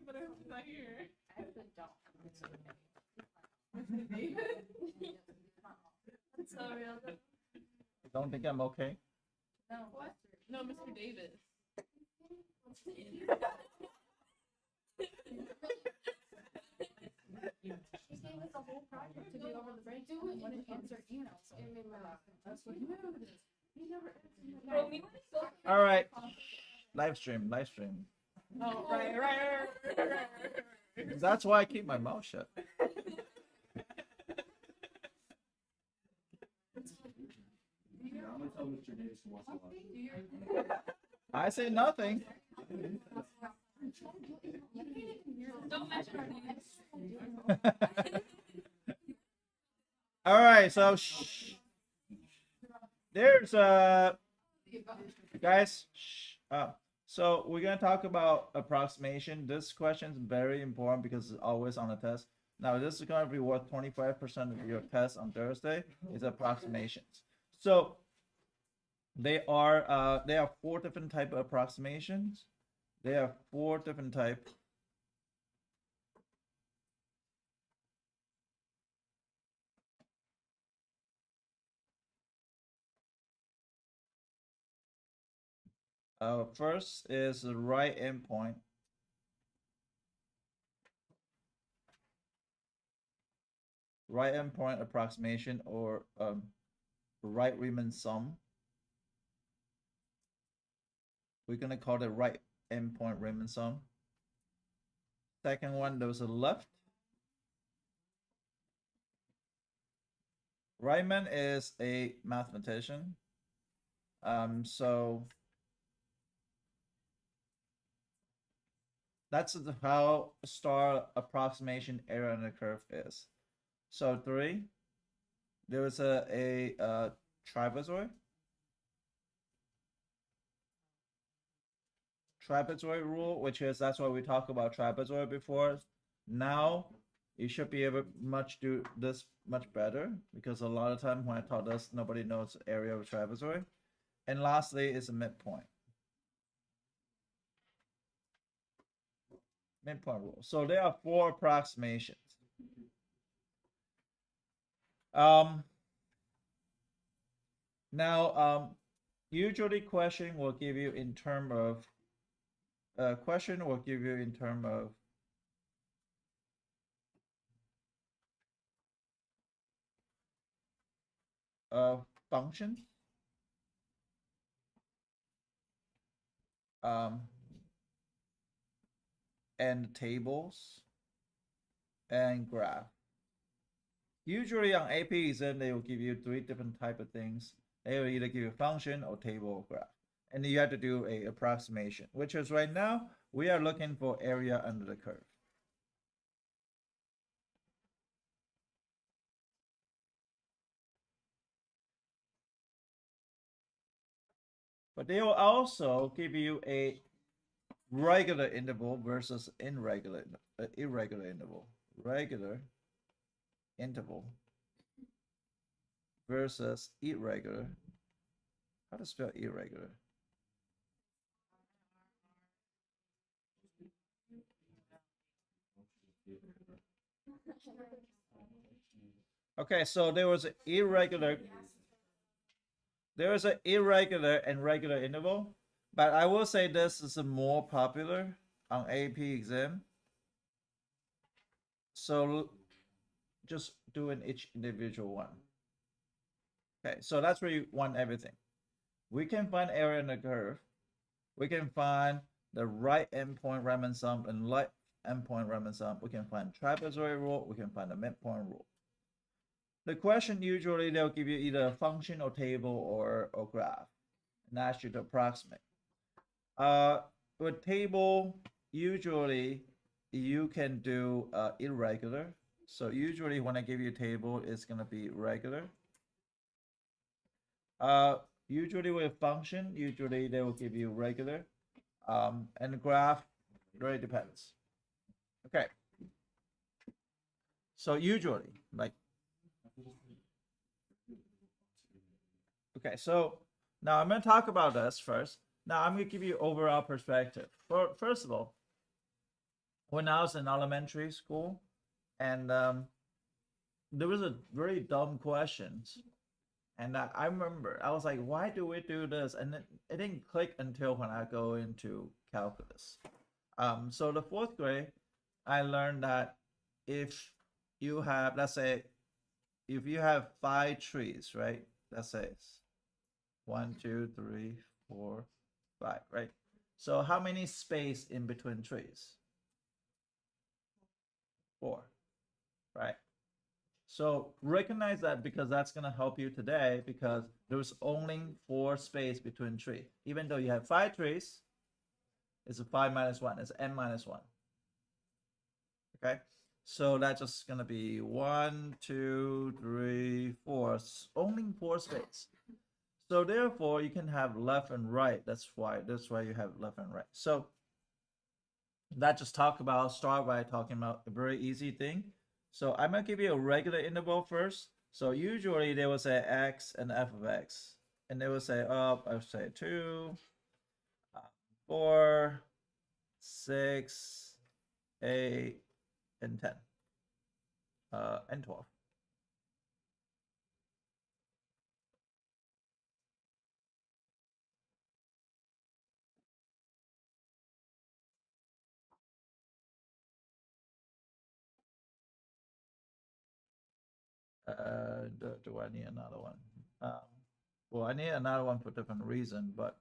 but I'm not here. I actually don't. It's so real. You don't think I'm okay? No, What? No, Mr. Davis. She gave us a whole project to do over the break. Do it. Wouldn't answer emails. That's what you do. You never Bro, we went so. All right. Live stream. Oh, right. That's why I keep my mouth shut. I'm gonna tell Mr. Davis to watch a lot. I say nothing. Don't mention our names. All right, so there's guys. So we're gonna talk about approximation. This question is very important because it's always on the test. Now this is gonna be worth 25% of your test on Thursday. Is approximations. So there are 4 different type of approximations. There are 4 different type. First is the right endpoint. Right endpoint approximation or right Riemann sum. We're gonna call it right endpoint Riemann sum. Second one, there's a left. Riemann is a mathematician. So that's how star approximation area under the curve is. So 3, there is a trapezoid. Trapezoid rule, which is that's why we talked about trapezoid before. Now you should be able to do this much better because a lot of time when I taught this, nobody knows the area of a trapezoid. And lastly is a midpoint. Midpoint rule. So there are 4 approximations. Now usually question will give you in term of function, and tables and graph. Usually on AP exam they will give you 3 different type of things. They will either give you a function or table or graph, and you have to do a approximation, which is right now we are looking for area under the curve. But they will also give you a regular interval versus irregular interval. Regular interval versus irregular. How to spell irregular? Okay, so there was an irregular and regular interval, but I will say this is a more popular on AP exam. So just doing each individual one. Okay, so that's where you want everything. We can find area in the curve. We can find the right endpoint Riemann sum and left endpoint Riemann sum. We can find trapezoid rule. We can find the midpoint rule. The question usually they'll give you either a function or table or graph and ask you to approximate. With table, usually you can do irregular. So usually when I give you a table, it's gonna be regular. Usually with function, usually they will give you regular. And the graph really depends. Okay. So usually, like, okay, so now I'm going to talk about this first. Now I'm going to give you overall perspective. First of all, when I was in elementary school, and there was a very dumb questions, and I remember I was like, why do we do this? And it didn't click until when I go into calculus. So the fourth grade, I learned that if you have, let's say, if you have 5 trees, right? Let's say it's 1, 2, 3, 4, 5, right? So how many space in between trees? 4, right? So recognize that because that's going to help you today because there's only 4 space between trees. Even though you have 5 trees, it's a 5 minus 1, it's n minus 1. Okay, so that's just going to be 1, 2, 3, 4, only 4 space. So therefore you can have left and right. That's why you have left and right. So that just start by talking about a very easy thing. So I'm gonna give you a regular interval first. So usually they will say x and f of x, and they will say I would say 2, 4, 6, 8, and 10, and 12. Do I need another one? Well, I need another one for different reason, but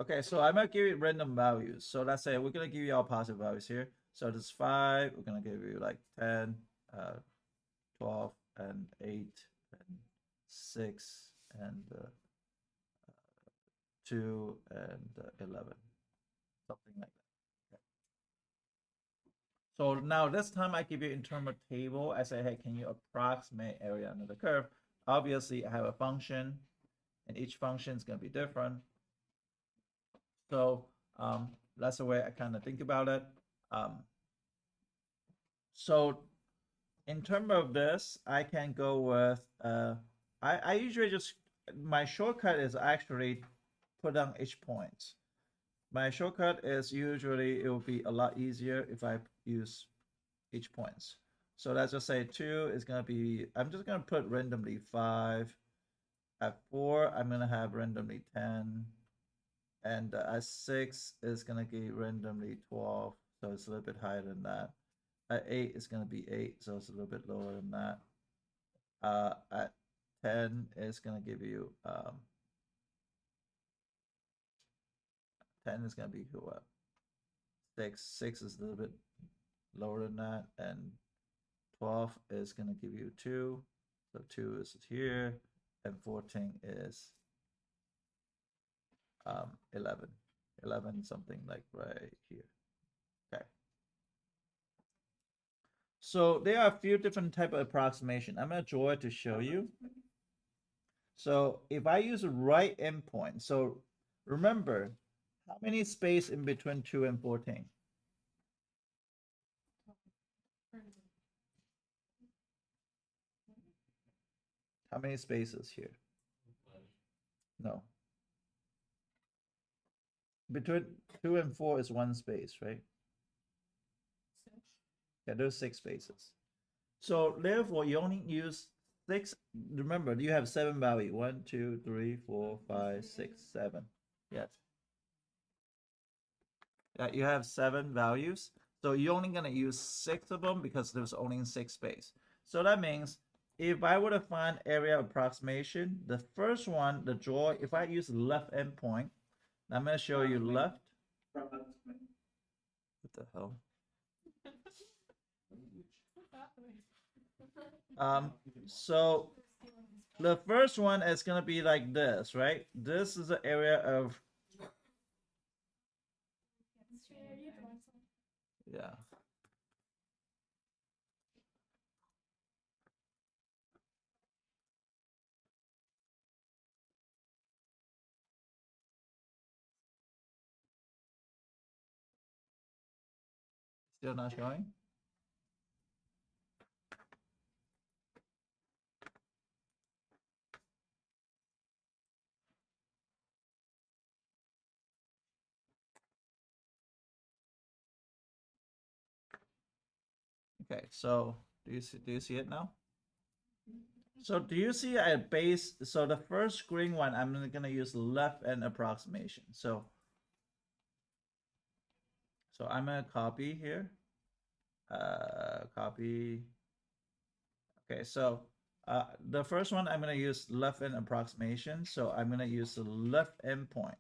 okay, so I'm gonna give you random values. So let's say we're gonna give you all positive values here. So this 5, we're gonna give you like 10, 12, and 8, and 6, and 2, and 11, something like that. Okay. So now this time I give you in terms of table. I say, hey, can you approximate area under the curve? Obviously, I have a function, and each function is gonna be different. So that's the way I kind of think about it. So in terms of this, I can go with, I usually just, my shortcut is actually put down each point. My shortcut is usually, it will be a lot easier if I use each points. So let's just say 2 is going to be, I'm just going to put randomly 5. At 4, I'm going to have randomly 10. And at 6 is going to be randomly 12. So it's a little bit higher than that. At 8 is going to be 8, so it's a little bit lower than that. At 10 is going to give you 10 is going to be what? 6. 6 is a little bit lower than that, and 12 is going to give you 2. So 2 is here, and 14 is 11. 11 something like right here. Okay. So there are a few different type of approximation. I'm gonna draw it to show you. So if I use a right endpoint, so remember, how many space in between 2 and 14? How many spaces here? No. Between 2 and 4 is 1 space, right? Yeah, there's 6 spaces. So therefore, you only use 6. Remember, you have 7 value. 1, 2, 3, 4, 5, 6, 7. Yes. Yeah, you have 7 values. So you're only gonna use 6 of them because there's only 6 space. So that means if I were to find area approximation, the first one, the draw, if I use left endpoint, I'm gonna show you left. What the hell? So the first one is gonna be like this, right? This is the area of, yeah. Still not showing? Okay, so do you see it now? So do you see a base? So the first green one, I'm gonna use left end approximation. So I'm gonna copy here. Copy. Okay, so the first one I'm gonna use left end approximation. So I'm gonna use the left end point,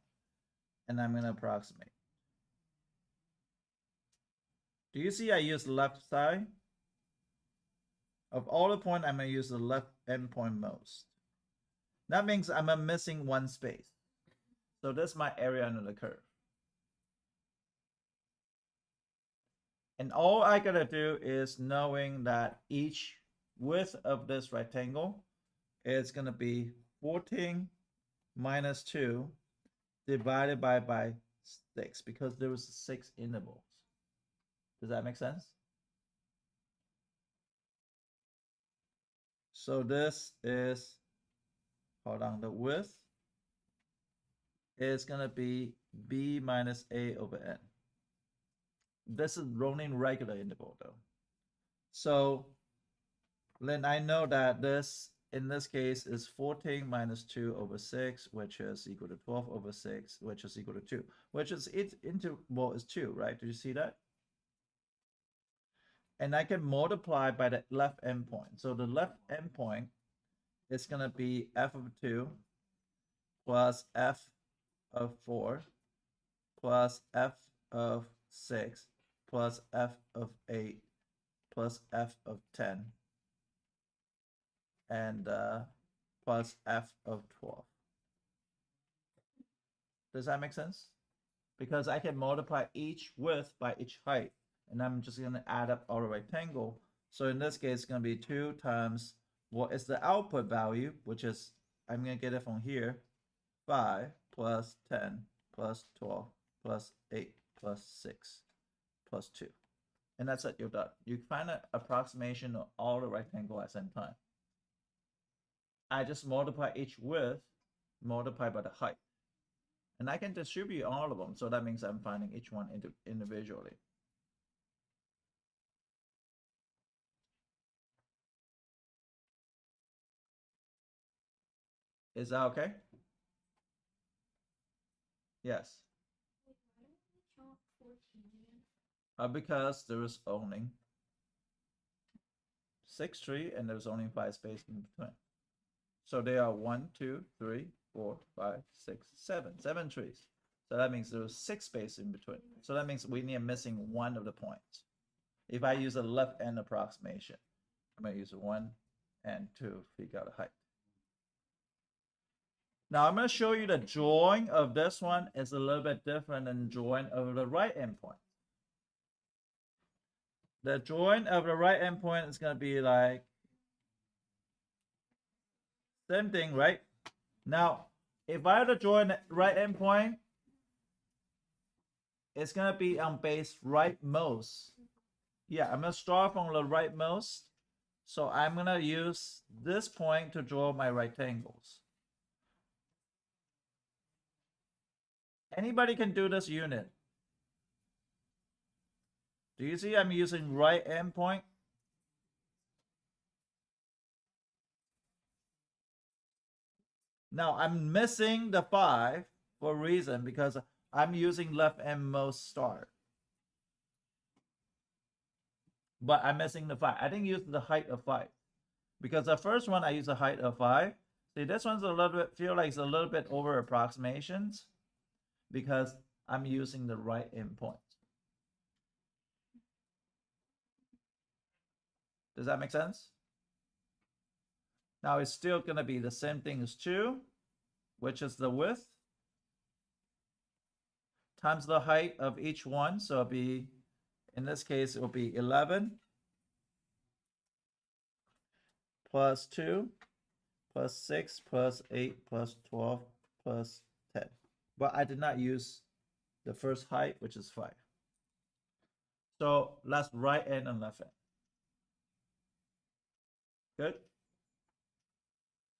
and I'm gonna approximate. Do you see I use left side? Of all the point, I'm gonna use the left end point most. That means I'm missing one space. So this is my area under the curve. And all I gotta do is knowing that each width of this rectangle is gonna be 14 minus 2 divided by 6 because there was 6 intervals. Does that make sense? So this is, hold on, the width is gonna be b minus a over n. This is running regular interval though. So then I know that this, in this case, is 14 minus 2 over 6, which is equal to 12 over 6, which is equal to 2, which is its interval is 2, right? Did you see that? And I can multiply by the left endpoint. So the left endpoint is going to be f of 2 plus f of 4 plus f of 6 plus f of 8 plus f of 10 and plus f of 12. Does that make sense? Because I can multiply each width by each height, and I'm just going to add up all the rectangle. So in this case, it's going to be 2 times what is the output value, which is, I'm going to get it from here, 5 plus 10 plus 12 plus 8 plus 6 plus 2. And that's it, you're done. You find an approximation of all the rectangle at the same time. I just multiply each width, multiply by the height. And I can distribute all of them, so that means I'm finding each one individually. Is that okay? Yes. Because there is only 6 trees and there's only 5 spaces in between. So there are 1, 2, 3, 4, 5, 6, 7. 7 trees. So that means there's 6 spaces in between. So that means we need missing one of the points. If I use a left end approximation, I'm going to use 1 and 2 to figure out the height. Now I'm going to show you the drawing of this one is a little bit different than drawing of the right endpoint. The drawing of the right endpoint is going to be like same thing, right? Now, if I were to draw a right endpoint, it's going to be on base rightmost. Yeah, I'm going to start from the rightmost. So I'm going to use this point to draw my rectangles. Anybody can do this unit. Do you see I'm using right endpoint? Now I'm missing the 5 for a reason because I'm using left endmost start. But I'm missing the 5. I didn't use the height of 5 because the first one I used the height of 5. See, this one's a little bit, feel like it's a little bit over approximations because I'm using the right endpoint. Does that make sense? Now it's still going to be the same thing as 2, which is the width, times the height of each one. So it'll be, in this case, it will be 11 plus 2 plus 6 plus 8 plus 12 plus 10. But I did not use the first height, which is 5. So that's right end and left end. Good.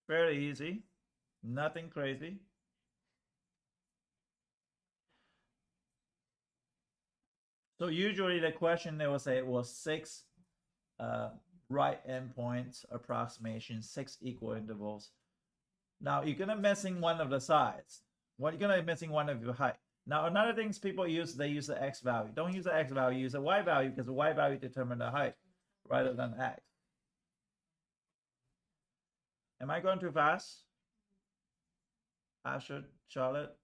Very easy. Nothing crazy. So usually the question they will say, well, 6 right endpoints, approximation, 6 equal intervals. Now you're gonna missing one of the sides. What you're gonna missing one of your height. Now another things people use, they use the x value. Don't use the x value, use the y value because the y value determines the height rather than x. Am I going too fast? Asher, Charlotte,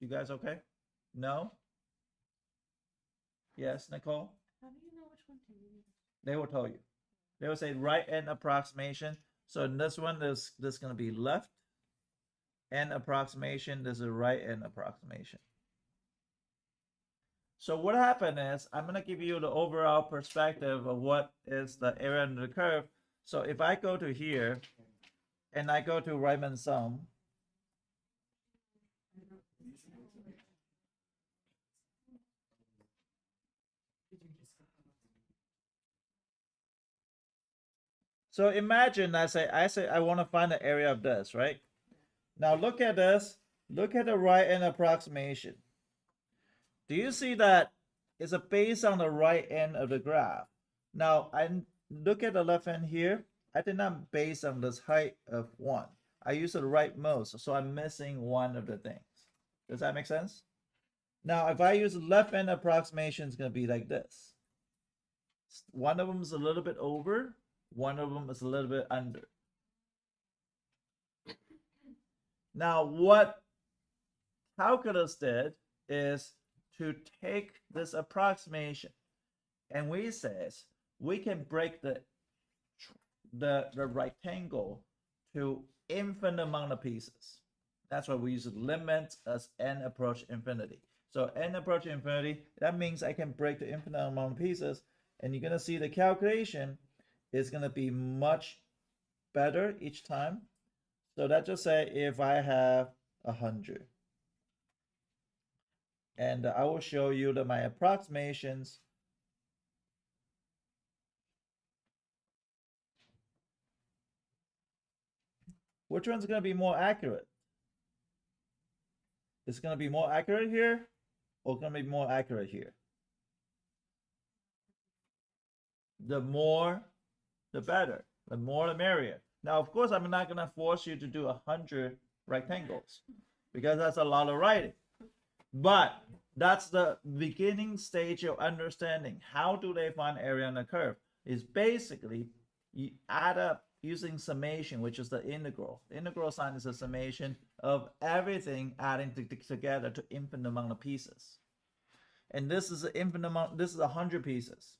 you guys okay? No? Yes, Nicole? How do you know which one to use? They will tell you. They will say right end approximation. So in this one, this going to be left end approximation. This is right end approximation. So what happened is I'm going to give you the overall perspective of what is the area under the curve. So if I go to here and I go to Riemann sum, so imagine I say I want to find the area of this, right? Now look at this. Look at the right end approximation. Do you see that it's a based on the right end of the graph? Now I look at the left hand here. I did not base on this height of 1. I use the rightmost, so I'm missing one of the things. Does that make sense? Now if I use left end approximation, it's going to be like this. One of them is a little bit over. One of them is a little bit under. Now, what calculus did is to take this approximation, and we says we can break the rectangle to infinite amount of pieces. That's why we use limit as n approach infinity. So n approach infinity, that means I can break the infinite amount of pieces, and you're gonna see the calculation is going to be much better each time. So let's just say if I have 100, and I will show you that my approximations which one's going to be more accurate? It's going to be more accurate here or going to be more accurate here? The more the better. The more the merrier. Now, of course, I'm not going to force you to do 100 rectangles because that's a lot of writing. But that's the beginning stage of understanding. How do they find area on the curve? Is basically you add up using summation, which is the integral. The integral sign is a summation of everything adding together to infinite amount of pieces. And this is an infinite amount. This is 100 pieces.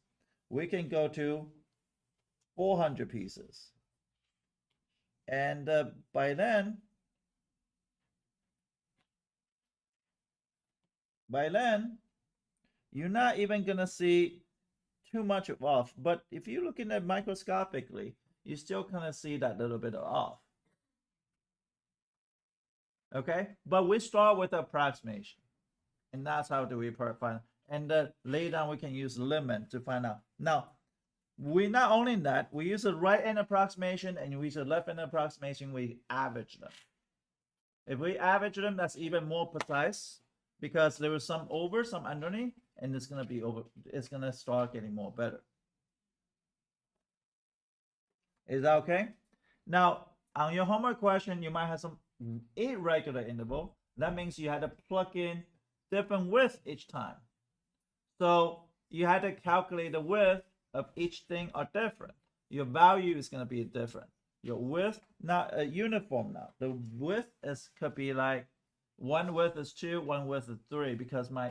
We can go to 400 pieces, and by then you're not even gonna see too much of off. But if you're looking at microscopically, you still kind of see that little bit of off. Okay, but we start with approximation, and that's how do we find. And later on we can use limit to find out. Now, we not only that, we use a right end approximation and we use a left end approximation, we average them. If we average them, that's even more precise because there was some over, some underneath, and it's gonna be over, it's gonna start getting more better. Is that okay? Now, on your homework question, you might have some irregular interval. That means you had to plug in different width each time. So you had to calculate the width of each thing are different. Your value is going to be different. Your width, not uniform now. The width could be like one width is 2, one width is 3 because my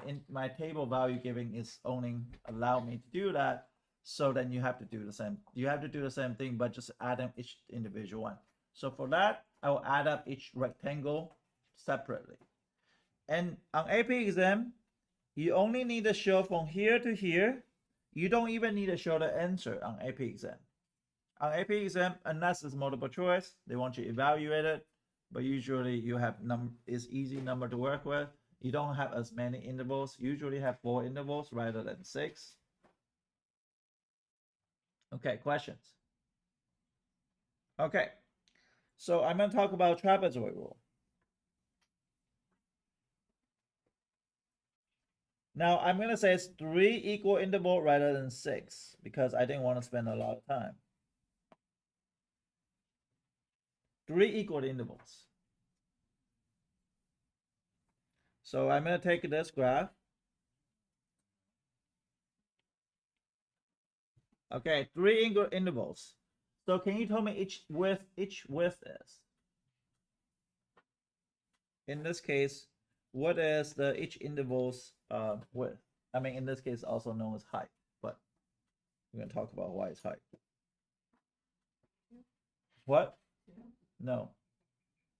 table value giving is only allow me to do that. So then you have to do the same. You have to do the same thing, but just add them each individual one. So for that, I will add up each rectangle separately. And on AP exam, you only need to show from here to here. You don't even need to show the answer on AP exam. On AP exam, unless it's multiple choice, they want you to evaluate it. But usually you have is easy number to work with. You don't have as many intervals. You usually have 4 intervals rather than 6. Okay, questions? Okay, so I'm going to talk about trapezoid rule. Now I'm gonna say it's 3 equal interval rather than 6 because I didn't want to spend a lot of time. 3 equal intervals. So I'm gonna take this graph. Okay, 3 equal intervals. So can you tell me each width is? In this case, what is the each interval's width? I mean, in this case, also known as height, but we're gonna talk about why it's height. What? No,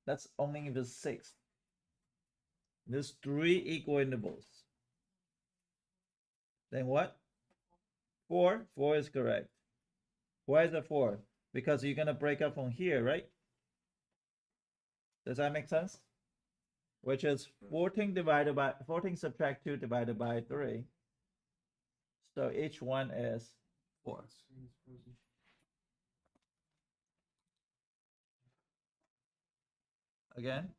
that's only if it's 6. There's 3 equal intervals. Then what? 4. 4 is correct. Why is it 4? Because you're gonna break up from here, right? Does that make sense? Which is 14 divided by 14 subtract 2 divided by 3. So each one is 4. Again.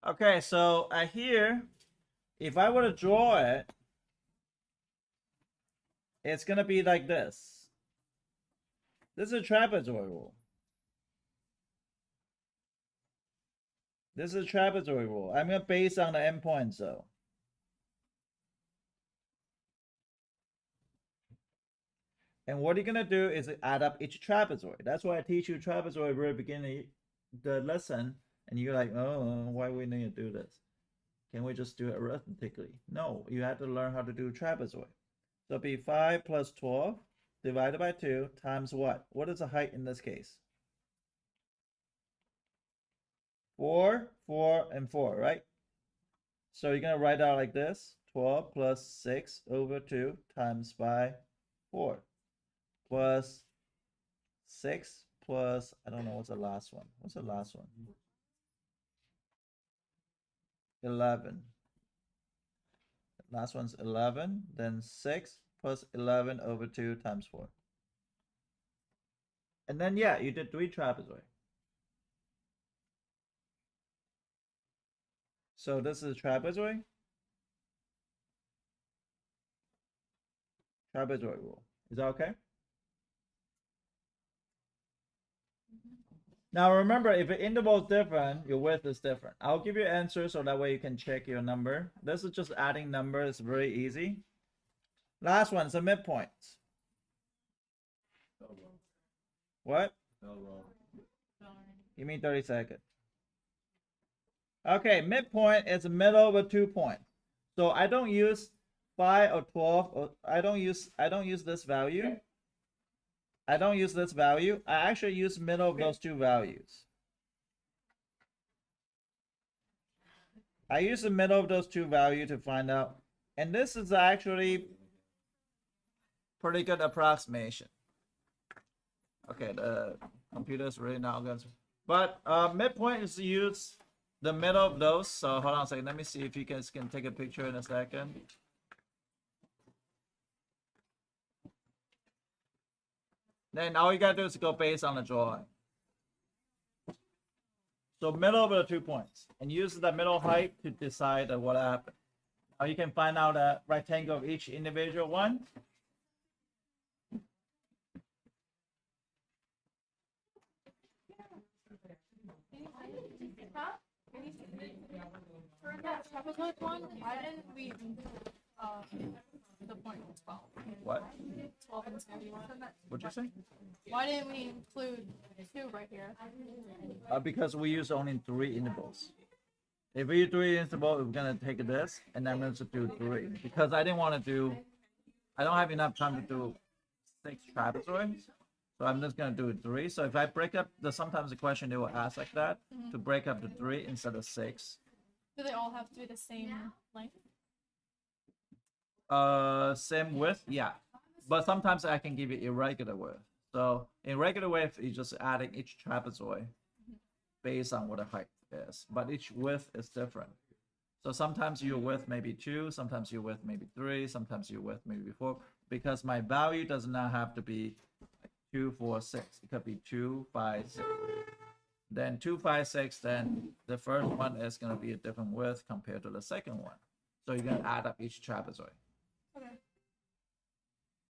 Okay, so here, if I were to draw it, it's gonna be like this. This is a trapezoid rule. This is a trapezoid rule. I'm gonna base on the endpoints though. And what you're gonna do is add up each trapezoid. That's why I teach you trapezoid at the very beginning the lesson, and you're like, oh, why we need to do this? Can we just do it arithmetically? No, you have to learn how to do trapezoid. So it'll be 5 plus 12 divided by 2 times what? What is the height in this case? 4, 4, and 4, right? So you're gonna write out like this: 12 plus 6 over 2 times by 4 plus 6 plus, I don't know, what's the last one? What's the last one? 11. Last one's 11, then 6 plus 11 over 2 times 4. And then, yeah, you did 3 trapezoid. So this is trapezoid. Trapezoid rule. Is that okay? Now remember, if the interval is different, your width is different. I'll give you an answer so that way you can check your number. This is just adding numbers, very easy. Last one is the midpoint. What? You mean 30 seconds? Okay, midpoint is the middle of the 2 points. So I don't use 5 or 12, or I don't use this value. I don't use this value. I actually use middle of those 2 values. I use the middle of those 2 values to find out. And this is actually pretty good approximation. Okay, the computer is really not good. But midpoint is use the middle of those. So hold on a second. Let me see if you guys can take a picture in a second. Then all you gotta do is go based on the drawing. So middle of the 2 points, and use the middle height to decide what happened. Now you can find out the rectangle of each individual one. For that trapezoid one, why didn't we the point 12? What? 12 and 2. What'd you say? Why didn't we include 2 right here? Because we use only 3 intervals. If we use 3 intervals, we're gonna take this, and I'm going to do 3 because I didn't want to do. I don't have enough time to do 6 trapezoids, so I'm just gonna do 3. So if I break up sometimes the question they will ask like that to break up the 3 instead of 6. Do they all have to be the same length? Same width, yeah, but sometimes I can give you irregular width. So in regular width, you're just adding each trapezoid based on what the height is, but each width is different. So sometimes your width may be 2, sometimes your width may be 3, sometimes your width may be 4, because my value does not have to be 2, 4, 6. It could be 2, 5, 6. Then 2, 5, 6, then the first one is going to be a different width compared to the second one. So you're going to add up each trapezoid. Okay.